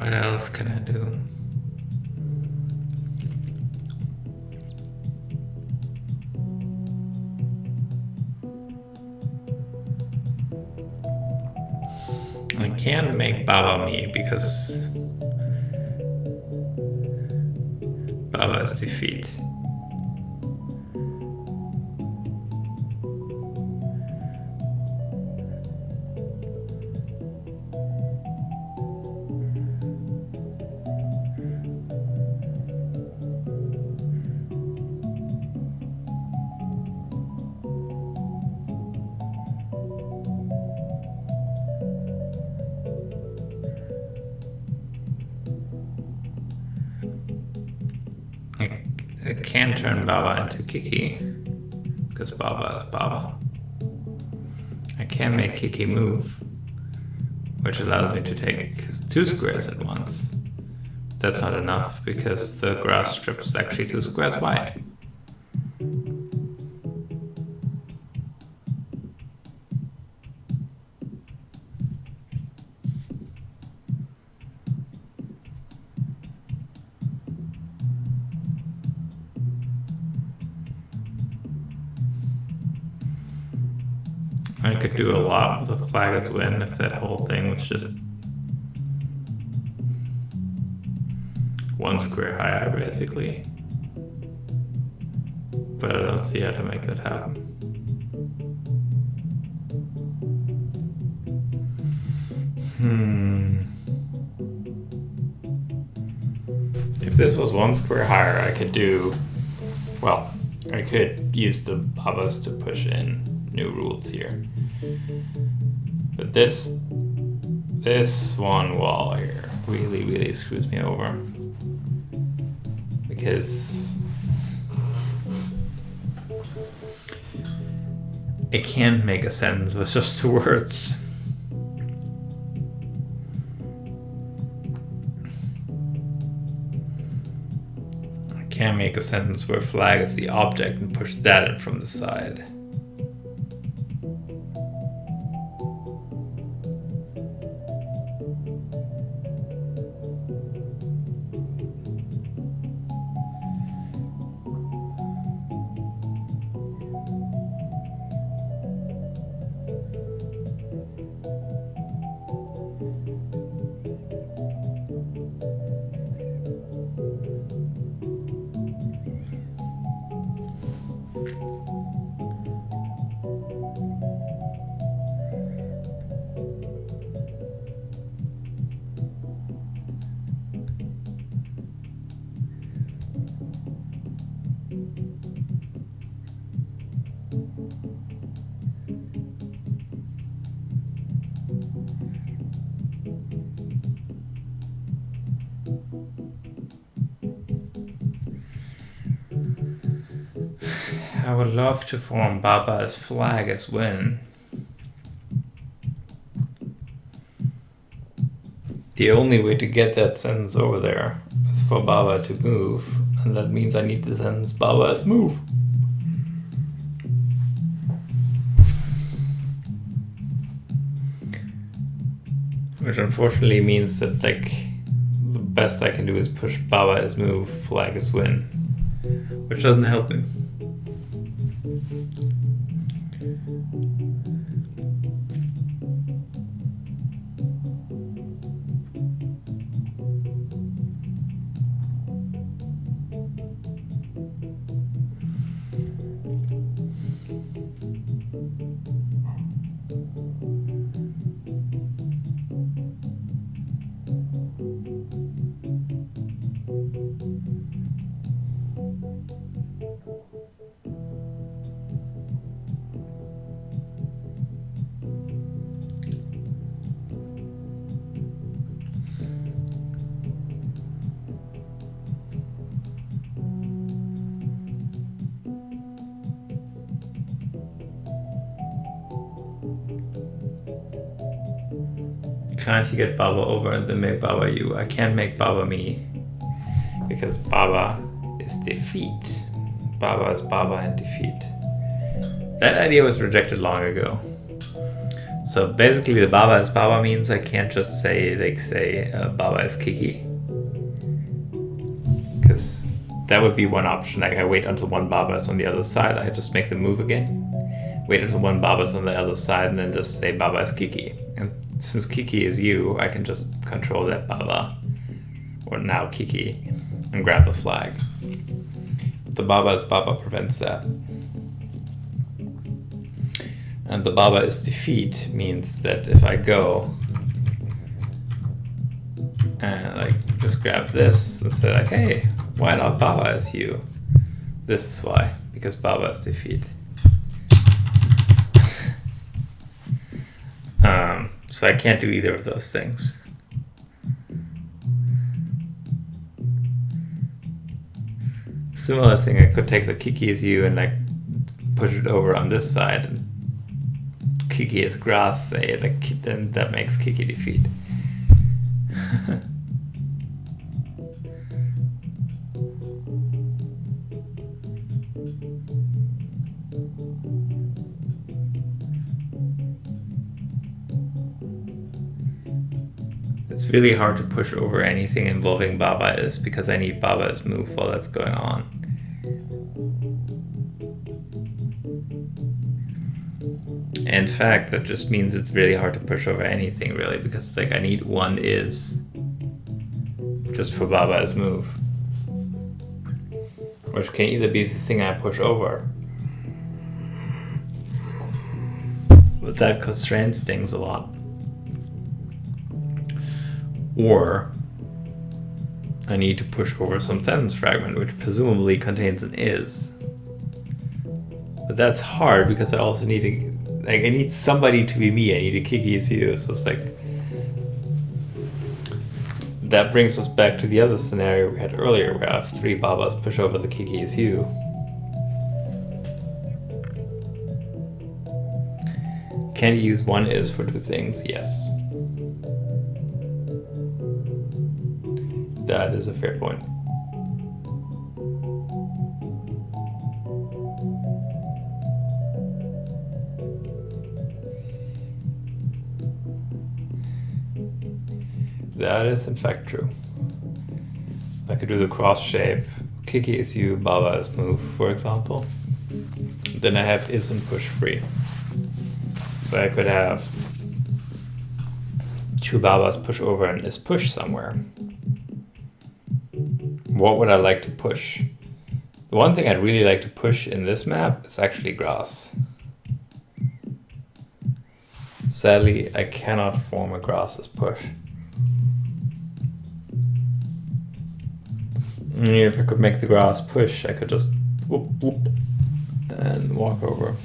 What else can I do? I can't make BaBa me because BaBa is defeat. I can't turn BaBa into Kiki because BaBa is BaBa. I can make Kiki move, which allows me to take 2 squares at once. That's not enough because the grass strip is actually 2 squares wide. I could do a lot with a flag as win if that whole thing was just 1 square higher, basically. But I don't see how to make that happen. If this was 1 square higher, I could do... Well, I could use the BaBas to push in new rules here. But this one wall here really screws me over. Because it can't make a sentence with just 2 words. I can't make a sentence where flag is the object and push that in from the side. I would love to form BaBa as flag as win. The only way to get that sentence over there is for BaBa to move, and that means I need the sentence BaBa as move. Which unfortunately means that like the best I can do is push BaBa as move, flag as win, which doesn't help me. Can't you get BaBa over and then make BaBa you? I can't make BaBa me because BaBa is defeat. BaBa is BaBa and defeat. That idea was rejected long ago. So basically the BaBa is BaBa means I can't just say, like, BaBa is Kiki. Because that would be one option. Like, I wait until one BaBa is on the other side, I just make the move again. Wait until one BaBa is on the other side, and then just say BaBa is Kiki. And since Kiki is you, I can just control that BaBa, or now Kiki, and grab the flag. But the BaBa is BaBa prevents that. And the BaBa is defeat means that if I go and like just grab this and say like, hey, why not BaBa is you? This is why, because BaBa is defeat. So I can't do either of those things. Similar thing, I could take the Kiki is you and like push it over on this side, and Kiki is grass, say, like, then that makes Kiki defeat. It's really hard to push over anything involving BaBa is because I need BaBa's move while that's going on. In fact, that just means it's really hard to push over anything, really, because like I need one is just for BaBa's move, which can either be the thing I push over, but that constrains things a lot, or I need to push over some sentence fragment, which presumably contains an is. But that's hard because I also need to, like, I need somebody to be me. I need a Kiki is you. So it's like, that brings us back to the other scenario we had earlier where I have three BaBas push over the Kiki is you. Can you use one is for two things? Yes. That is a fair point. That is in fact true. I could do the cross shape. Kiki is you, BaBa is move, for example. Then I have is and push free. So I could have two BaBas push over and is push somewhere. What would I like to push? The one thing I'd really like to push in this map is actually grass. Sadly, I cannot form a grass as push. If I could make the grass push, I could just whoop, whoop, and walk over.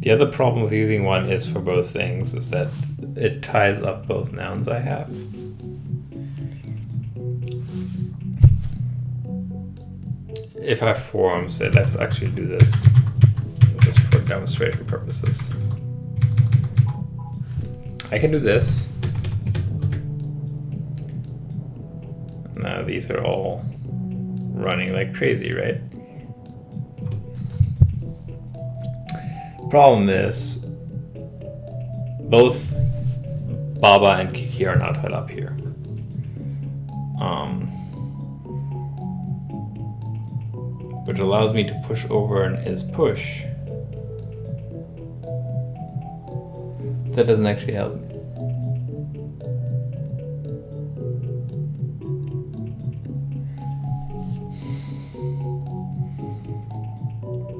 The other problem with using one is for both things is that it ties up both nouns I have. If I have forms, say let's actually do this just for demonstration purposes. I can do this. Now these are all running like crazy, right? Problem is, both BaBa and Kiki are not held up here. Which allows me to push over an is push. That doesn't actually help me.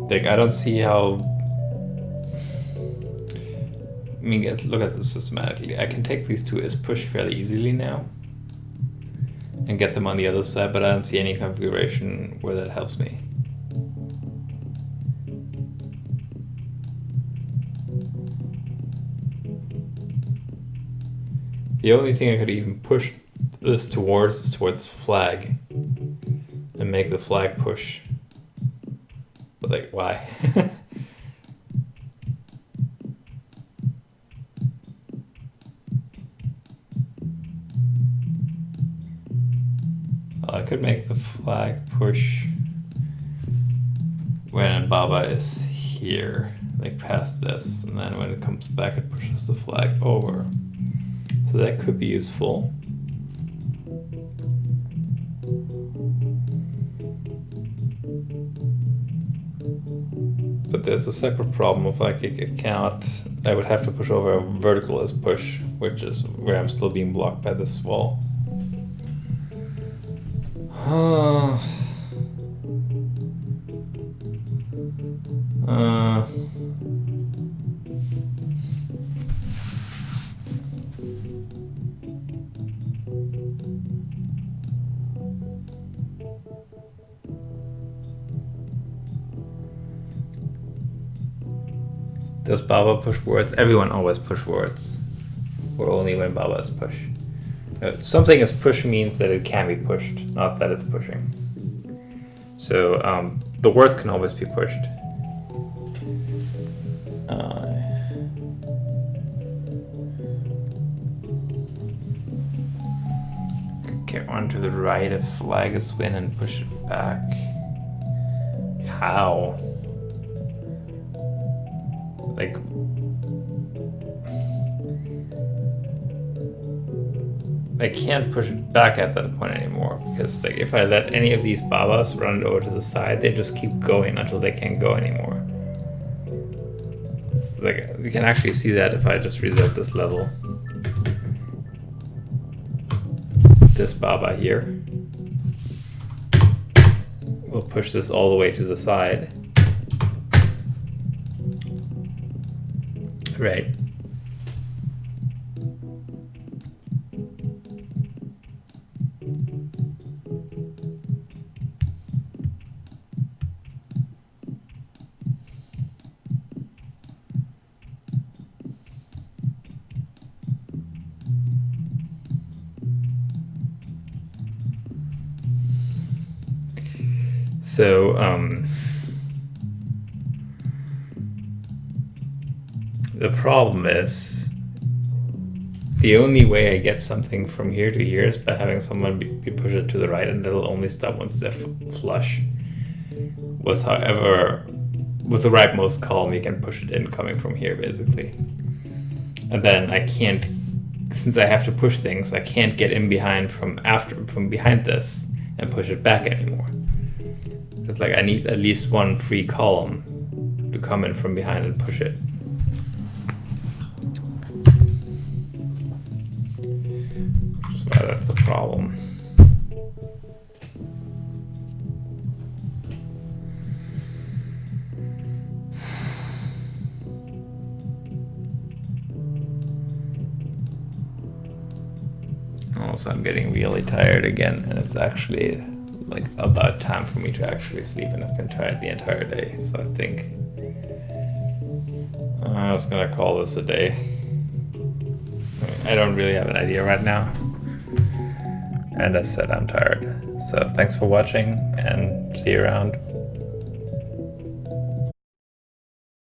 Like, I don't see how. I mean, look at this systematically. I can take these two is push fairly easily now and get them on the other side, but I don't see any configuration where that helps me. The only thing I could even push this towards is towards flag. And make the flag push. But like, why? Well, I could make the flag push when BaBa is here, like past this, and then when it comes back it pushes the flag over. So that could be useful. But there's a separate problem of like I would have to push over a vertical as push, which is where I'm still being blocked by this wall. Does BaBa push words? Everyone always push words. Or only when BaBa is push. Something is push means that it can be pushed, not that it's pushing. So the words can always be pushed. Get one to the right if flag is win and push it back. How? Like, I can't push it back at that point anymore because like if I let any of these BaBas run over to the side, they just keep going until they can't go anymore. It's like we can actually see that if I just reset this level. This BaBa here will push this all the way to the side. Right. So, the problem is the only way I get something from here to here is by having someone be push it to the right, and that'll only stop once they're flush. With the rightmost column, you can push it in coming from here basically. And then I can't, since I have to push things, I can't get in behind from behind this and push it back anymore. It's like I need at least one free column to come in from behind and push it. Which is why that's the problem. Also, I'm getting really tired again, and it's actually like about time for me to actually sleep, and I've been tired the entire day, so I think I was gonna call this a day. I don't really have an idea right now, and as I said, I'm tired. So thanks for watching, and see you around.